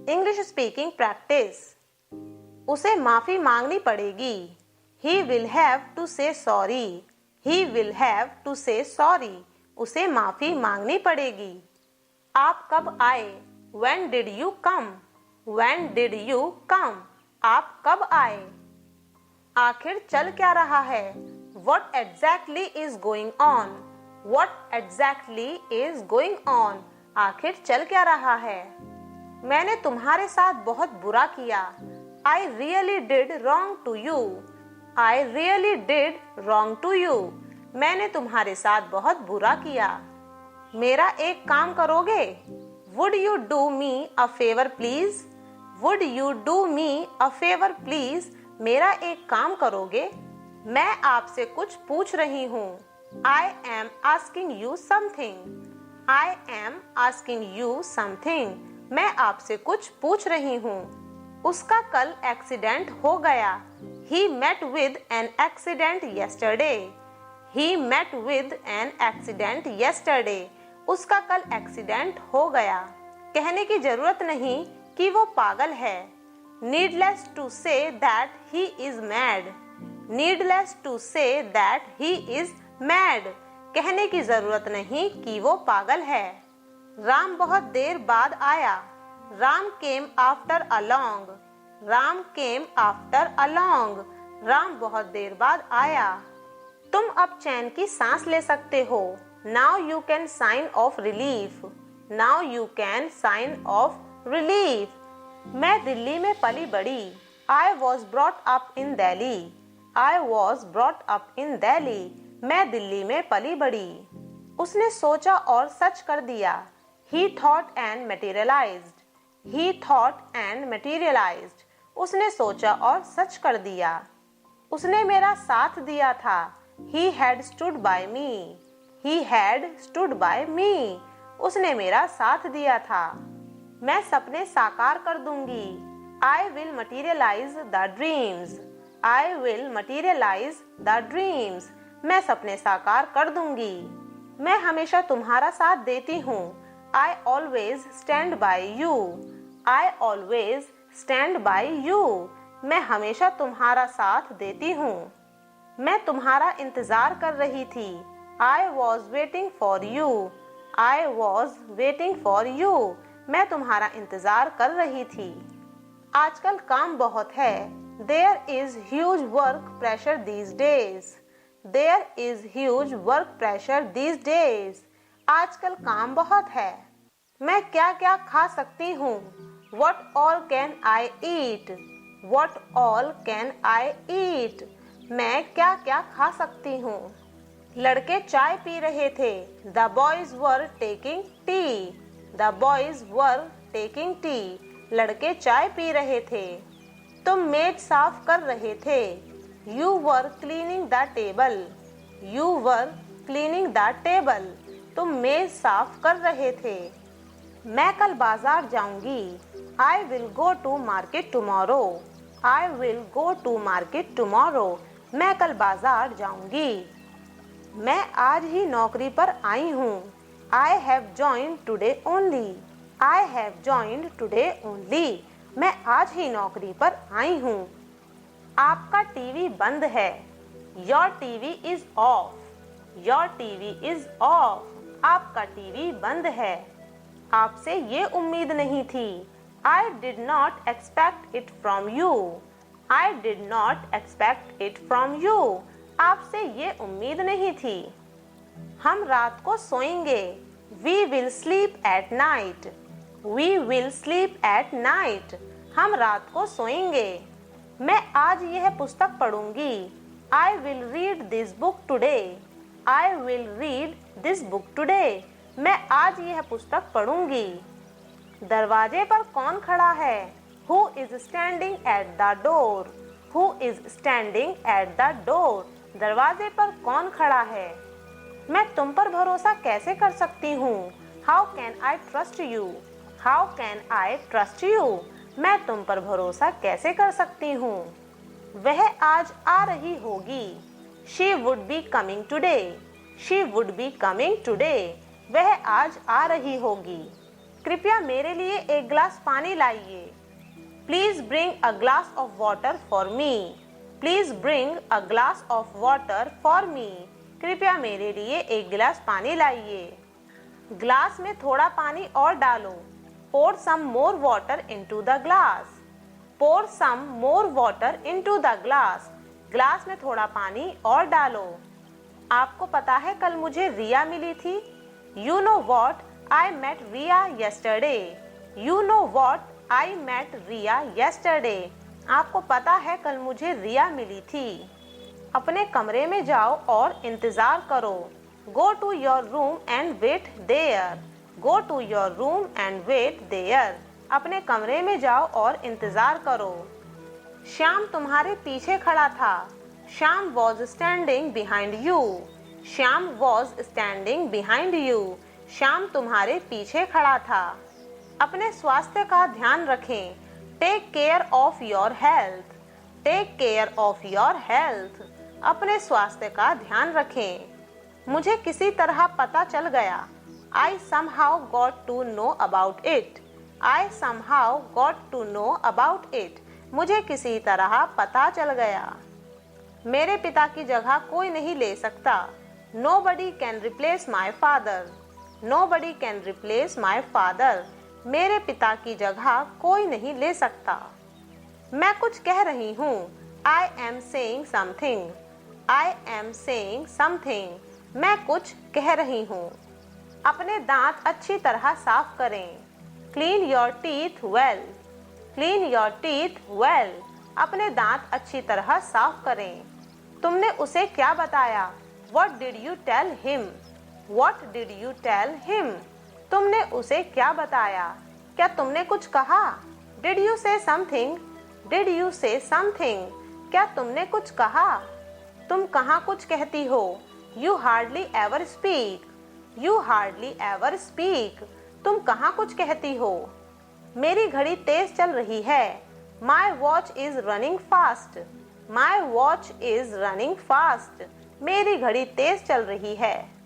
English speaking practice. उसे माफी मांगनी पड़ेगी। He will have to say sorry. He will have to say sorry. उसे माफी मांगनी पड़ेगी। आप कब आए? When did you come? When did you come? आप कब आए? आखिर चल क्या रहा है? What exactly is going on? What exactly is going on? आखिर चल क्या रहा है? मैंने तुम्हारे साथ बहुत बुरा किया। I really did wrong to you. I really did wrong to you. मैंने तुम्हारे साथ बहुत बुरा किया। मेरा एक काम करोगे? Would you do me a favor please? Would you do me a favor please? मेरा एक काम करोगे? मैं आपसे कुछ पूछ रही हूँ। I am asking you something. I am asking you something. मैं आपसे कुछ पूछ रही हूँ। उसका कल एक्सीडेंट हो गया। He met with an accident yesterday. He met with an accident yesterday. उसका कल एक्सीडेंट हो गया। कहने की जरूरत नहीं कि वो पागल है। Needless to say that he is mad. Needless to say that he is mad. कहने की जरूरत नहीं कि वो पागल है। राम बहुत देर बाद आया। Ram came after a long. Ram came after a long. Ram बहुत देर बाद आया। तुम अब चैन की सांस ले सकते हो। Now you can sign of relief. Now you can sign of relief. मैं दिल्ली में पली बड़ी। I was brought up in Delhi. I was brought up in Delhi. मैं दिल्ली में पली बड़ी। उसने सोचा और सच कर दिया। He thought and materialized. He thought and materialized. उसने सोचा और सच कर दिया। उसने मेरा साथ दिया था। He had stood by me. He had stood by me. उसने मेरा साथ दिया था। मैं सपने साकार कर दूंगी। I will materialize the dreams. I will materialize the dreams. मैं सपने साकार कर दूंगी। मैं हमेशा तुम्हारा साथ देती हूँ। I always stand by you. I always stand by you. मैं हमेशा तुम्हारा साथ देती हूँ। मैं तुम्हारा इंतजार कर रही थी। I was waiting for you. I was waiting for you. मैं तुम्हारा इंतजार कर रही थी। आजकल काम बहुत है। There is huge work pressure these days. There is huge work pressure these days. आजकल काम बहुत है। मैं क्या क्या खा सकती हूँ? What all can I eat? What all can I eat? मैं क्या क्या खा सकती हूँ? लड़के चाय पी रहे थे। The boys were taking tea. The boys were taking tea. लड़के चाय पी रहे थे। तुम मेज साफ कर रहे थे। You were cleaning the table. You were cleaning the table. तुम मेज साफ कर रहे थे। मैं कल बाजार जाऊंगी। I will go to market tomorrow. I will go to market tomorrow. मैं कल बाजार जाऊंगी। मैं आज ही नौकरी पर आई हूँ। I have joined today only. I have joined today only. मैं आज ही नौकरी पर आई हूँ। आपका टीवी बंद है। Your TV is off. Your TV is off. आपका टीवी बंद है। आपसे ये उम्मीद नहीं थी। I did not expect it from you. I did not expect it from you. आपसे ये उम्मीद नहीं थी। हम रात को सोएंगे। We will sleep at night. We will sleep at night. हम रात को सोएंगे। मैं आज यह पुस्तक पढ़ूंगी। I will read this book today. I will read this book today. मैं आज यह पुस्तक पढ़ूंगी। दरवाजे पर कौन खड़ा है? Who is standing at the door? Who is standing at the door? दरवाजे पर कौन खड़ा है? मैं तुम पर भरोसा कैसे कर सकती हूँ? How can I trust you? How can I trust you? मैं तुम पर भरोसा कैसे कर सकती हूँ? वह आज आ रही होगी। She would be coming today. She would be coming today. वह आज आ रही होगी। कृपया मेरे लिए एक गिलास पानी लाइए। Please bring a glass of water for me. Please bring a glass of water for me. कृपया मेरे लिए एक गिलास पानी लाइए। ग्लास में थोड़ा पानी और डालो। Pour some more water into the glass. Pour some more water into the glass. Glass में थोड़ा पानी और डालो। आपको पता है कल मुझे रिया मिली थी। You know what? I met Ria yesterday. You know what? I met Ria yesterday. आपको पता है कल मुझे रिया मिली थी। अपने कमरे में जाओ और इंतजार करो। Go to your room and wait there. Go to your room and wait there. अपने कमरे में जाओ और इंतजार करो। श्याम तुम्हारे पीछे खड़ा था। Shyam was standing behind you. Shyam was standing behind you. Shyam तुम्हारे पीछे खड़ा था। अपने स्वास्थ्य का ध्यान रखें। Take care of your health. Take care of your health. अपने स्वास्थ्य का ध्यान रखें। मुझे किसी तरह पता चल गया। I somehow got to know about it. I somehow got to know about it. मुझे किसी तरह पता चल गया। मेरे पिता की जगह कोई नहीं ले सकता। Nobody can replace my father. Nobody can replace my father. मेरे पिता की जगह कोई नहीं ले सकता। मैं कुछ कह रही हूँ। I am saying something. I am saying something. मैं कुछ कह रही हूँ। अपने दांत अच्छी तरह साफ करें। Clean your teeth well. Clean your teeth well. अपने दांत अच्छी तरह साफ करें। तुमने उसे क्या बताया? What did you tell him? What did you tell him? तुमने उसे क्या बताया? क्या तुमने कुछ कहा? Did you say something? Did you say something? क्या तुमने कुछ कहा? तुम कहाँ कुछ कहती हो? You hardly ever speak. You hardly ever speak. तुम कहाँ कुछ कहती हो? मेरी घड़ी तेज चल रही है। My watch is running fast. My watch is running fast. मेरी घड़ी तेज चल रही है।